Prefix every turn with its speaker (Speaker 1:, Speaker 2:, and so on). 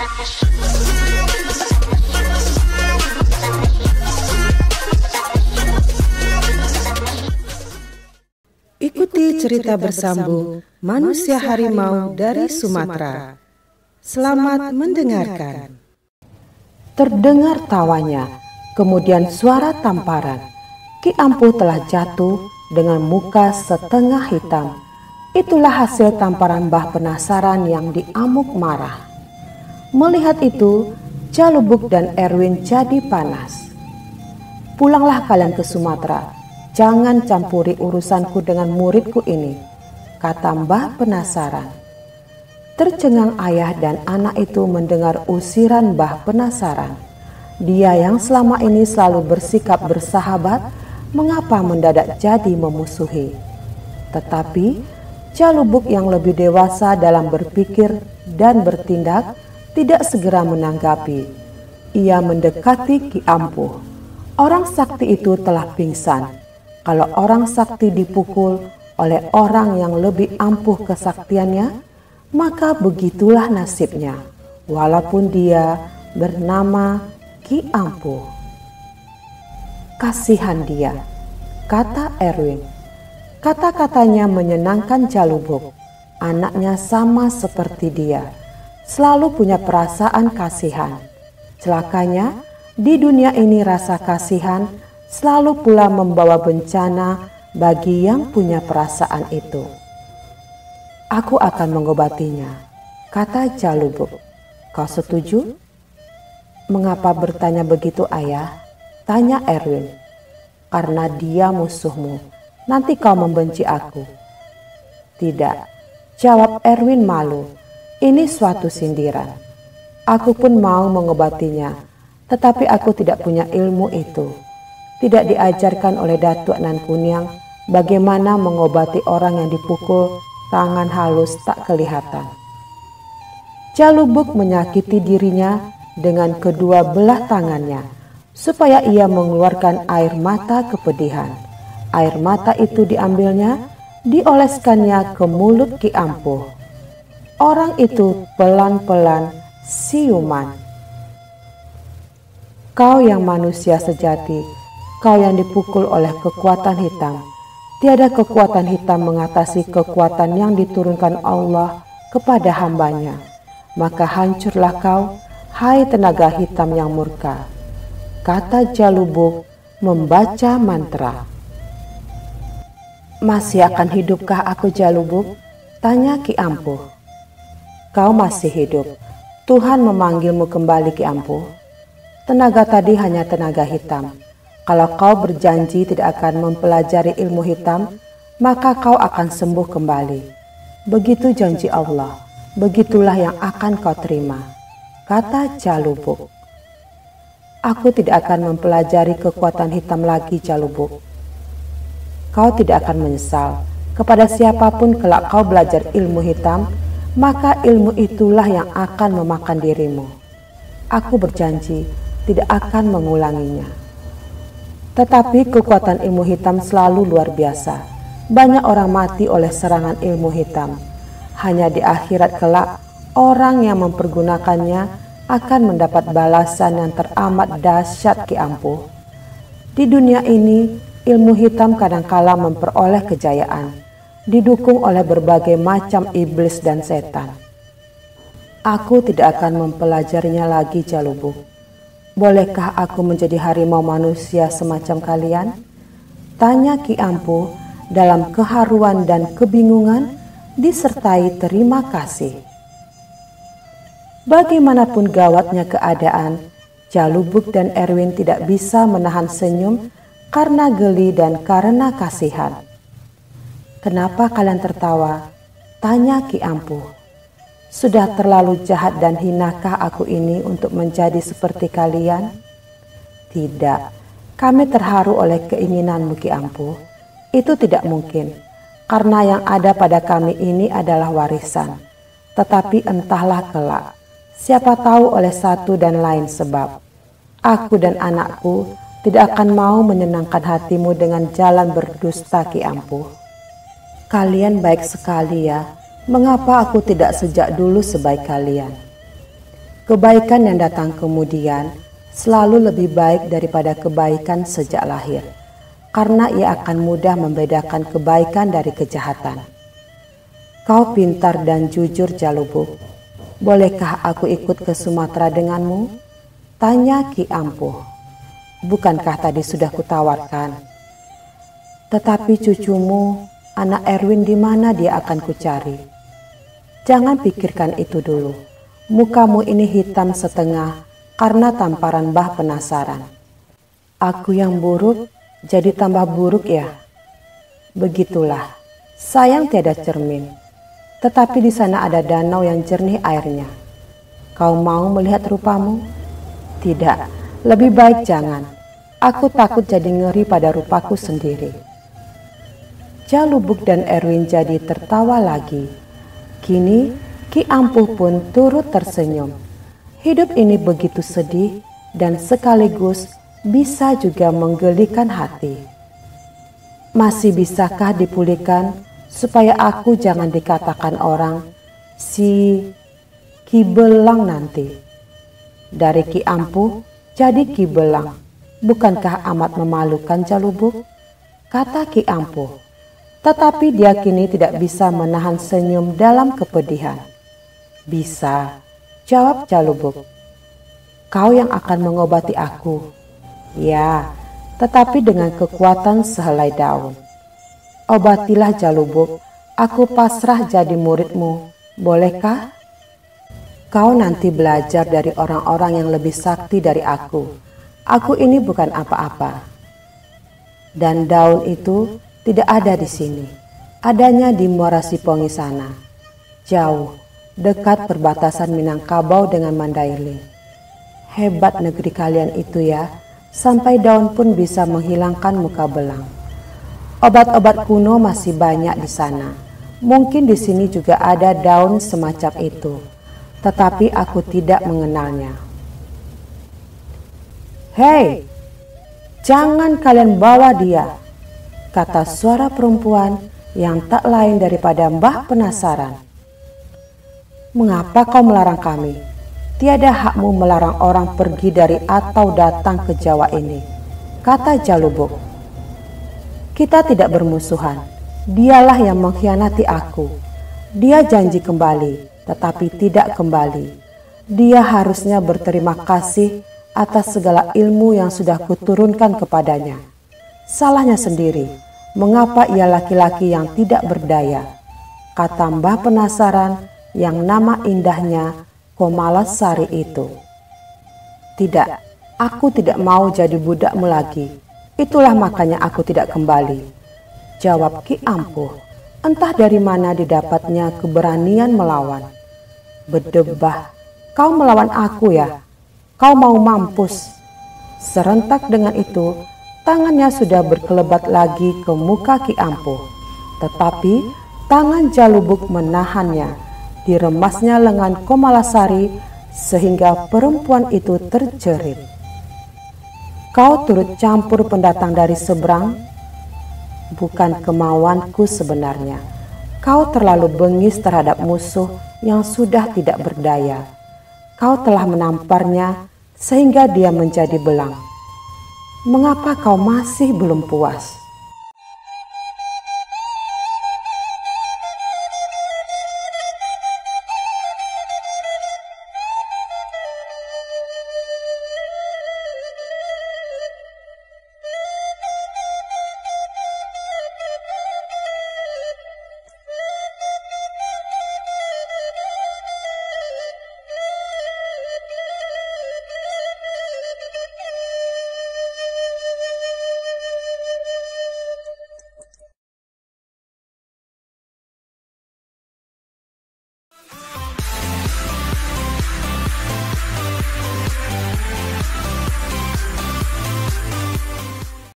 Speaker 1: Ikuti cerita bersambung manusia harimau dari Sumatera. Selamat mendengarkan.
Speaker 2: Terdengar tawanya, kemudian suara tamparan. Ki Ampuh telah jatuh dengan muka setengah hitam. Itulah hasil tamparan Mbah Penasaran yang diamuk marah. Melihat itu, Calubuk dan Erwin jadi panas. Pulanglah kalian ke Sumatera. Jangan campuri urusanku dengan muridku ini, kata Mbah Penasaran. Tercengang ayah dan anak itu mendengar usiran Mbah Penasaran. Dia yang selama ini selalu bersikap bersahabat, mengapa mendadak jadi memusuhi? Tetapi Calubuk yang lebih dewasa dalam berpikir dan bertindak tidak segera menanggapi. Ia mendekati Ki Ampuh. Orang sakti itu telah pingsan. Kalau orang sakti dipukul oleh orang yang lebih ampuh kesaktiannya, maka begitulah nasibnya, walaupun dia bernama Ki Ampuh. Kasihan dia, kata Erwin. Kata-katanya menyenangkan Calubuk. Anaknya sama seperti dia, selalu punya perasaan kasihan. Celakanya, di dunia ini rasa kasihan selalu pula membawa bencana bagi yang punya perasaan itu. Aku akan mengobatinya, kata Calubuk. Kau setuju? Mengapa bertanya begitu, ayah? Tanya Erwin. Karena dia musuhmu, nanti kau membenci aku. Tidak, jawab Erwin malu. Ini suatu sindiran. Aku pun mau mengobatinya, tetapi aku tidak punya ilmu itu. Tidak diajarkan oleh Datuk Nan Kuniang bagaimana mengobati orang yang dipukul tangan halus tak kelihatan. Calubuk menyakiti dirinya dengan kedua belah tangannya supaya ia mengeluarkan air mata kepedihan. Air mata itu diambilnya, dioleskannya ke mulut Ki Ampuh. Orang itu pelan-pelan siuman. Kau yang manusia sejati, kau yang dipukul oleh kekuatan hitam. Tiada kekuatan hitam mengatasi kekuatan yang diturunkan Allah kepada hambanya. Maka hancurlah kau, hai tenaga hitam yang murka, kata Calubuk membaca mantra. Masih akan hidupkah aku, Calubuk? Tanya Ki Ampuh. Kau masih hidup. Tuhan memanggilmu kembali, Ki Ampuh. Tenaga tadi hanya tenaga hitam. Kalau kau berjanji tidak akan mempelajari ilmu hitam, maka kau akan sembuh kembali. Begitu janji Allah, begitulah yang akan kau terima, kata Calubuk. Aku tidak akan mempelajari kekuatan hitam lagi, Calubuk. Kau tidak akan menyesal. Kepada siapapun kelak kau belajar ilmu hitam, maka ilmu itulah yang akan memakan dirimu. Aku berjanji tidak akan mengulanginya. Tetapi kekuatan ilmu hitam selalu luar biasa. Banyak orang mati oleh serangan ilmu hitam. Hanya di akhirat kelak, orang yang mempergunakannya akan mendapat balasan yang teramat dahsyat, Ki Ampuh. Di dunia ini, ilmu hitam kadangkala memperoleh kejayaan, didukung oleh berbagai macam iblis dan setan. Aku tidak akan mempelajarinya lagi, Calubuk. Bolehkah aku menjadi harimau manusia semacam kalian? Tanya Ki Ampuh dalam keharuan dan kebingungan disertai terima kasih. Bagaimanapun gawatnya keadaan, Calubuk dan Erwin tidak bisa menahan senyum karena geli dan karena kasihan. Kenapa kalian tertawa? Tanya Ki Ampuh. Sudah terlalu jahat dan hinakah aku ini untuk menjadi seperti kalian? Tidak, kami terharu oleh keinginanmu, Ki Ampuh. Itu tidak mungkin, karena yang ada pada kami ini adalah warisan. Tetapi entahlah kelak, siapa tahu oleh satu dan lain sebab, aku dan anakku tidak akan mau menyenangkan hatimu dengan jalan berdusta, Ki Ampuh. Kalian baik sekali ya. Mengapa aku tidak sejak dulu sebaik kalian? Kebaikan yang datang kemudian selalu lebih baik daripada kebaikan sejak lahir, karena ia akan mudah membedakan kebaikan dari kejahatan. Kau pintar dan jujur, Jalubuk. Bolehkah aku ikut ke Sumatera denganmu? Tanya Ki Ampuh. Bukankah tadi sudah kutawarkan? Tetapi cucumu, anak Erwin, di mana dia akan kucari? Jangan pikirkan itu dulu. Mukamu ini hitam setengah karena tamparan Mbah penasaran. Aku yang buruk jadi tambah buruk ya? Begitulah, sayang tiada cermin. Tetapi di sana ada danau yang jernih airnya. Kau mau melihat rupamu? Tidak, lebih baik jangan. Aku takut jadi ngeri pada rupaku sendiri. Jalubuk dan Erwin jadi tertawa lagi. Kini Ki Ampuh pun turut tersenyum. Hidup ini begitu sedih dan sekaligus bisa juga menggelikan hati. Masih bisakah dipulihkan supaya aku jangan dikatakan orang si Ki Belang nanti? Dari Ki Ampuh jadi Ki Belang, bukankah amat memalukan, Jalubuk? Kata Ki Ampuh. Tetapi dia kini tidak bisa menahan senyum dalam kepedihan. Bisa, jawab Jalubuk. Kau yang akan mengobati aku. Ya, tetapi dengan kekuatan sehelai daun. Obatilah, Jalubuk, aku pasrah jadi muridmu, bolehkah? Kau nanti belajar dari orang-orang yang lebih sakti dari aku. Aku ini bukan apa-apa. Dan daun itu tidak ada di sini. Adanya di Muara Sipongi sana. Jauh, dekat perbatasan Minangkabau dengan Mandailing. Hebat negeri kalian itu ya, sampai daun pun bisa menghilangkan muka belang. Obat-obat kuno masih banyak di sana. Mungkin di sini juga ada daun semacam itu, tetapi aku tidak mengenalnya. Hei, jangan kalian bawa dia, kata suara perempuan yang tak lain daripada Mbah Penasaran. Mengapa kau melarang kami? Tiada hakmu melarang orang pergi dari atau datang ke Jawa ini, kata Jalubuk. Kita tidak bermusuhan. Dialah yang mengkhianati aku. Dia janji kembali, tetapi tidak kembali. Dia harusnya berterima kasih atas segala ilmu yang sudah kuturunkan kepadanya. Salahnya sendiri, mengapa ia laki-laki yang tidak berdaya, kata Mbah Penasaran yang nama indahnya Komalasari itu. Tidak, aku tidak mau jadi budakmu lagi. Itulah makanya aku tidak kembali, jawab Ki Ampuh. Entah dari mana didapatnya keberanian melawan. Berdebah, kau melawan aku ya? Kau mau mampus. Serentak dengan itu, tangannya sudah berkelebat lagi ke muka Ki Ampuh. Tetapi tangan Jalubuk menahannya. Diremasnya lengan Komalasari sehingga perempuan itu terjerit. Kau turut campur pendatang dari seberang? Bukan kemauanku sebenarnya. Kau terlalu bengis terhadap musuh yang sudah tidak berdaya. Kau telah menamparnya sehingga dia menjadi belang. Mengapa kau masih belum puas?